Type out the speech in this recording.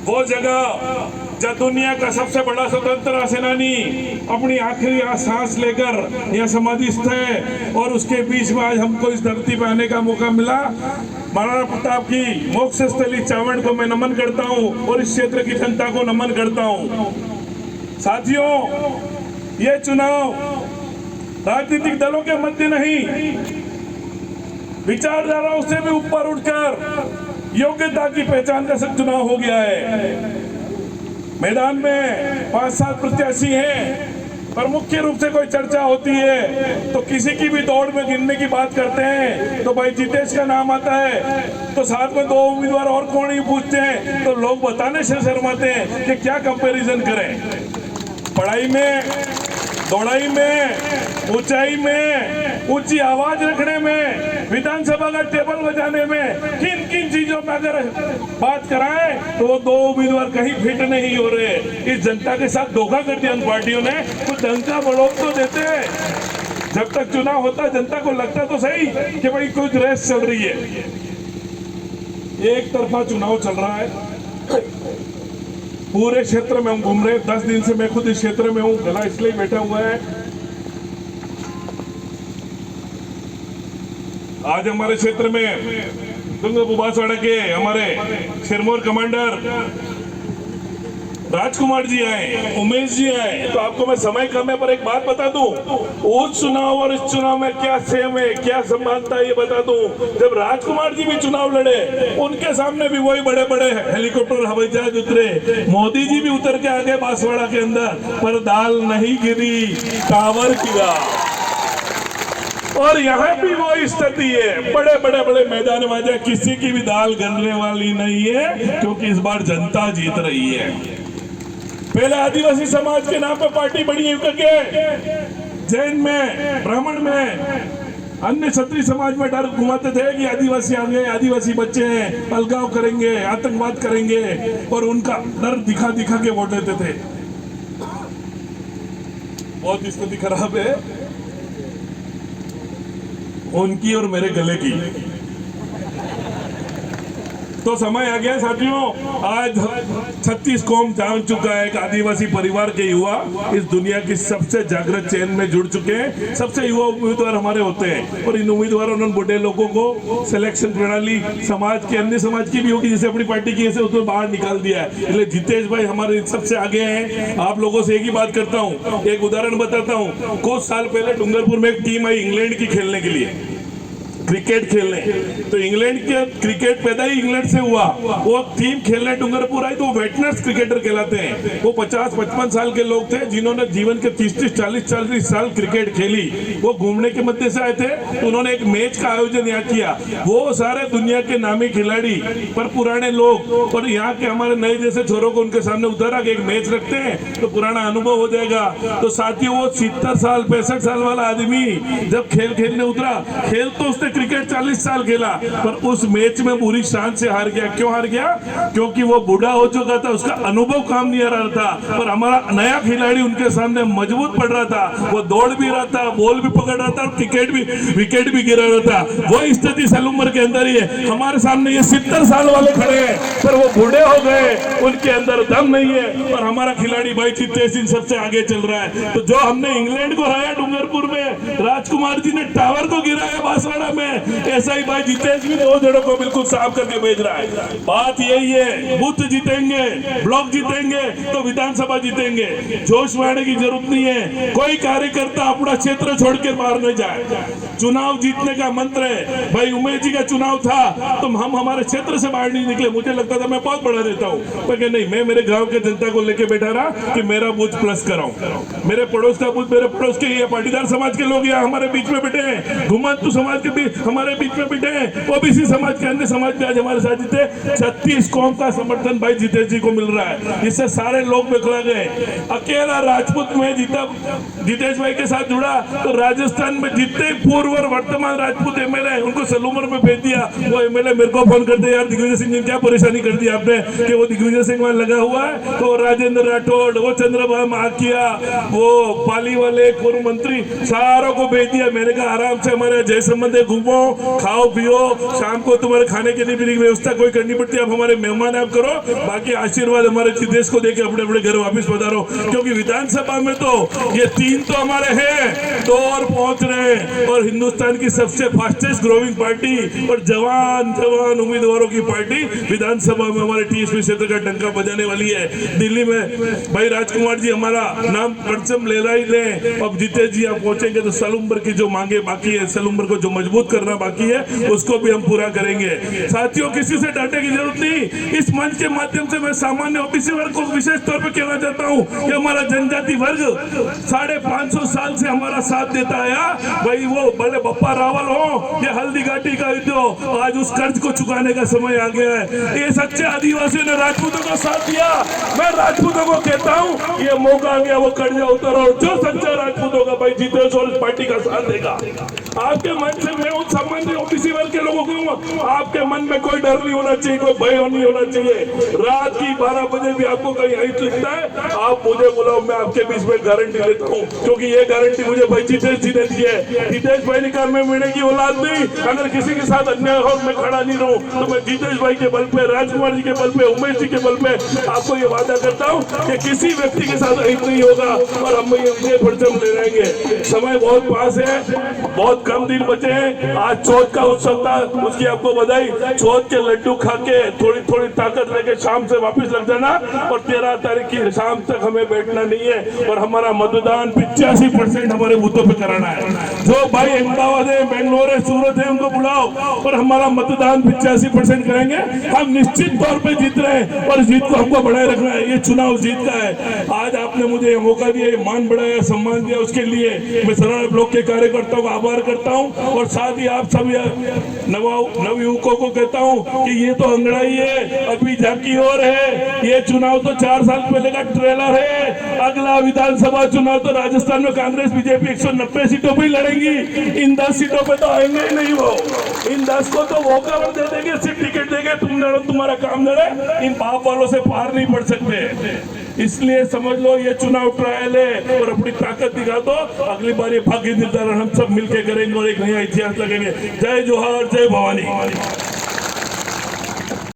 वो जगह जब दुनिया का सबसे बड़ा स्वतंत्रता सेनानी अपनी आखिरी सांस लेकर यह समाधिस्थ है, और उसके बीच में आज हमको इस धरती पर आने का मौका मिला। महाराणा प्रताप की मोक्ष स्थली चावड़ को मैं नमन करता हूँ और इस क्षेत्र की जनता को नमन करता हूँ। साथियों, ये चुनाव राजनीतिक दलों के मध्य नहीं, विचारधाराओं से भी ऊपर उठकर योग्यता की पहचान का चुनाव हो गया है। मैदान में 5-7 प्रत्याशी हैं, पर मुख्य रूप से कोई चर्चा होती है तो किसी की भी दौड़ में गिनने की बात करते हैं तो भाई जितेश का नाम आता है, तो साथ में 2 उम्मीदवार और कौन ही पूछते हैं तो लोग बताने से शर्माते हैं कि क्या कंपैरिजन करें। पढ़ाई में, दौड़ाई में, ऊंचाई में, ऊंची आवाज रखने में, विधानसभा का टेबल बजाने में, किन किन चीजों में अगर बात कराएं तो वो 2 उम्मीदवार कहीं फिट नहीं हो रहे। इस जनता के साथ धोखा कर दिया उन पार्टियों ने। कुछ ढंग का बढ़ोत तो देते हैं। जब तक चुनाव होता जनता को लगता तो सही कि भाई कुछ रेस चल रही है। एक तरफा चुनाव चल रहा है, पूरे क्षेत्र में हम घूम रहे हैं। 10 दिन से मैं खुद इस क्षेत्र में हूँ, गला इसलिए बैठा हुआ है। आज हमारे क्षेत्र में बांसवाड़ा के हमारे सिरमौर कमांडर राजकुमार जी आए, उमेश जी आए। तो आपको मैं समय कम है पर एक बात बता दूं, उस चुनाव और इस चुनाव में क्या सेम है, क्या समानता है ये बता दूं। जब राजकुमार जी भी चुनाव लड़े, उनके सामने भी वही बड़े बड़े हेलीकॉप्टर हवाई जहाज उतरे। मोदी जी भी उतर के आगे बांसवाड़ा के अंदर, पर दाल नहीं गिरी, टावर गिरा। और यहाँ भी वो स्थिति है, बड़े बड़े मैदान में किसी की भी दाल गिरने वाली नहीं है, क्योंकि इस बार जनता जीत रही है। पहले आदिवासी समाज के नाम पर पार्टी बड़ी है करके, जैन में, ब्राह्मण में, अन्य क्षत्रिय समाज में डर घुमाते थे कि आदिवासी आ गए, आदिवासी बच्चे हैं, अलगाव करेंगे, आतंकवाद करेंगे, और उनका डर दिखा दिखा के वोट देते थे। बहुत स्थिति खराब है उनकी और मेरे गले की। तो समय आ गया साथियों, आज 36 कौम जान चुका है कि आदिवासी परिवार के युवा इस दुनिया की सबसे जागृत चेन में जुड़ चुके हैं। सबसे युवा उम्मीदवार हमारे होते हैं, और इन उम्मीदवारों ने बूढ़े लोगों को सिलेक्शन प्रणाली समाज के, अन्य समाज की भी होगी, जैसे अपनी पार्टी की ऐसे उसमें बाहर निकाल दिया है। इसलिए जितेश भाई हमारे सबसे आगे हैं। आप लोगों से एक ही बात करता हूँ, एक उदाहरण बताता हूँ। कुछ साल पहले डूंगरपुर में एक टीम आई इंग्लैंड की खेलने के लिए, क्रिकेट खेलने। तो इंग्लैंड के क्रिकेट पैदा ही इंग्लैंड से हुआ। वो टीम खेलने डूंगरपुर आई तो वेटरन्स क्रिकेटर कहलाते हैं। वो 50-55 साल के लोग थे जिन्होंने जीवन के 30-40 साल क्रिकेट खेली। वो घूमने के मध्य से आए थे, तो उन्होंने एक मैच का आयोजन यहाँ किया। वो सारे दुनिया के नामी खिलाड़ी पर पुराने लोग, और यहाँ के हमारे नए जैसे छोरों को उनके सामने उतारा कि एक मैच रखते हैं तो पुराना अनुभव हो जाएगा। तो साथियों, वो 70 साल 65 साल वाला आदमी जब खेल खेलने उतरा, खेल तो उसने क्रिकेट 40 साल खेला, पर उस मैच में बुरी शान से हार गया। क्यों हार गया? क्योंकि वो बूढ़ा हो चुका था, उसका अनुभव काम नहीं आ रहा था। पर हमारा नया खिलाड़ी उनके सामने मजबूत पड़ रहा था, वो दौड़ भी रहा था, बॉल भी पकड़ रहा था, और विकेट भी गिरा रहा था। वो स्थिति साल उम्र के अंदर ही है। हमारे सामने ये 70 साल वाले खड़े हैं, पर वो बूढ़े हो गए, उनके अंदर दम नहीं है। और हमारा खिलाड़ी भाई जितेश सिंह सबसे आगे चल रहा है। तो जो हमने इंग्लैंड को हराया डूंगरपुर में, राजकुमार जी ने टावर को गिराया बांसवाड़ा में, ऐसा ही भाई जितेश भी 2 जड़ों को बिल्कुल साफ करके भेज रहा है। बात यही है, बूथ जीतेंगे, ब्लॉक जीतेंगे तो विधानसभा जीतेंगे। जोश में आने की जरूरत नहीं है। कोई कार्यकर्ता अपना क्षेत्र छोड़ के बाहर न जाए। चुनाव जीतने का मंत्र है। भाई उमेश जी का चुनाव था तो हम हमारे क्षेत्र से बाहर नहीं निकले। मुझे लगता था मैं बहुत बड़ा देता हूँ, पर नहीं, मैं मेरे गांव के जनता को लेके बैठा रहा कि मेरा बूथ प्लस कराऊं। मेरे पड़ोस का बूथ, मेरे पड़ोस के ये पाटीदार समाज के लोग यहाँ हमारे बीच में बैठे हैं, घुमंतु समाज के भी हमारे बीच में बैठे हैं, ओबीसी समाज के, अन्य समाज भी आज हमारे साथ जीते। 36 कौम का समर्थन भाई जितेश जी को मिल रहा है। इससे सारे लोग बिखरा गए। अकेला राजपूत में जीता जितेश भाई के साथ जुड़ा, तो राजस्थान में जितने पूर्व और वर्तमान राजपूत एमएलए उनको सलूमर में भेज दिया। वो एमएलए मेरे को फोन करते, यार दिग्विजय सिंह जी क्या परेशानी कर दी आपने कि वो दिग्विजय सिंह वहां लगा हुआ है। तो राजेंद्र राठौड़, वो चंद्रबाबू माकिया, वो पाली वाले पूर्व मंत्री, सारों को भेज दिया। मैंने कहा आराम से हमारे जय संबंध घूम घूमो, खाओ पियो, शाम को तुम्हारे खाने के लिए भी व्यवस्था कोई करनी पड़ती है, आप हमारे मेहमान आप करो, बाकी आशीर्वाद हमारे देश को देके अपने अपने घर वापस पधारो। क्योंकि विधानसभा में तो ये 3 तो हमारे हैं, 2 और पहुंच रहे हैं, और हिंदुस्तान की सबसे फास्टेस्ट ग्रोइंग पार्टी और जवान उम्मीदवारों की पार्टी विधानसभा में हमारे टीएसपी क्षेत्र का डंका बजाने वाली है। दिल्ली में भाई राजकुमार जी हमारा नाम परचम ले रहा ही ले, अब जीते जी आप पहुंचेंगे तो सलूम्बर की जो मांगे बाकी है, सलूम्बर को जो मजबूत करना बाकी है, उसको भी हम पूरा करेंगे। साथियों, किसी से डांटने की जरूरत नहीं। इस मंच के माध्यम से मैं सामान्य ओबीसी वर्ग को विशेष तौर पर कहना चाहता हूं कि हमारा जनजाति वर्ग 550 साल से हमारा साथ देता आया। भाई वो भले बप्पा रावल हो या हल्दी घाटी का युद्ध हो, आज उस कर्ज को चुकाने का समय आ गया है। ये सच्चे आदिवासियों ने राजपूतों का साथ दिया। मैं राजपूतों को कहता हूं ये मौका आ गया, वो कर्ज उतारो। जो सच्चा राजपूतों का भाई जीते और इस पार्टी का साथ देगा। आपके मन से मैं उन सामान्य ओबीसी वर्ग के लोगों को, आपके मन में कोई डर नहीं होना चाहिए, कोई भय नहीं होना चाहिए। रात की 12 बजे भी आपको कहीं हाइट लिखता है, आप मुझे बुलाओ, मैं आपके बीच में गारंटी लेता हूँ, क्योंकि ये गारंटी मुझे भाई जितेश जी ने दी है। जितेश भाई निकाल में मिलने की औलाद नहीं, अगर किसी के साथ अन्याय हो मैं खड़ा नहीं रहूं, तो मैं जितेश भाई के बल पे, राजकुमार जी के बल पे, उमेश जी के बल पे आपको ये वादा करता हूँ कि किसी व्यक्ति के साथ अहित नहीं होगा और हम ये परचम ले रहेंगे। समय बहुत पास है, बहुत कम दिन बचे हैं। आज चौथ का उत्सव था, उसकी आपको बधाई। चौथ के लड्डू खा के थोड़ी थोड़ी ताकत लेके शाम से वापस लग जाना, और 13 तारीख की शाम तक हमें बैठना नहीं है, और हमारा मतदान 85% हमारे बूथों पे कराना है। जो भाई अहमदाबाद है, बेंगलोर है, सूरत है, उनको बुलाओ और हमारा मतदान 85% करेंगे। हम निश्चित तौर पे जीत रहे हैं और जीत को हमको बढ़ाए रखना है। ये चुनाव जीत का है। आज आपने मुझे ये मौका दिया, ये मान बढ़ाया, सम्मान दिया, उसके लिए मैं सरल ब्लॉक के कार्यकर्ताओं का आभार करता हूं, और साथ ही आप सब नवयुवकों को कहता हूं कि ये तो अंगड़ाई है, अभी झांकी और है। ये चुनाव तो 4 साल पहले का ट्रेलर है। अगला विधानसभा चुनाव तो राजस्थान में कांग्रेस बीजेपी 190 सीटों पर लड़ेंगी। इन 10 सीटों पे तो आएंगे ही नहीं वो। इन 10 को तो वॉकआउट दे देंगे, सिर्फ टिकट देंगे, तुम लड़ो, तुम्हारा काम लड़े। इन बाप वालों से पार नहीं पड़ सकते। इसलिए समझ लो ये चुनाव ट्रायल है, और अपनी ताकत दिखा दो। अगली बार ये भाग्य निर्धारण हम सब मिलकर करेंगे और एक नया इतिहास लगेंगे। जय जोहार, जय भवानी।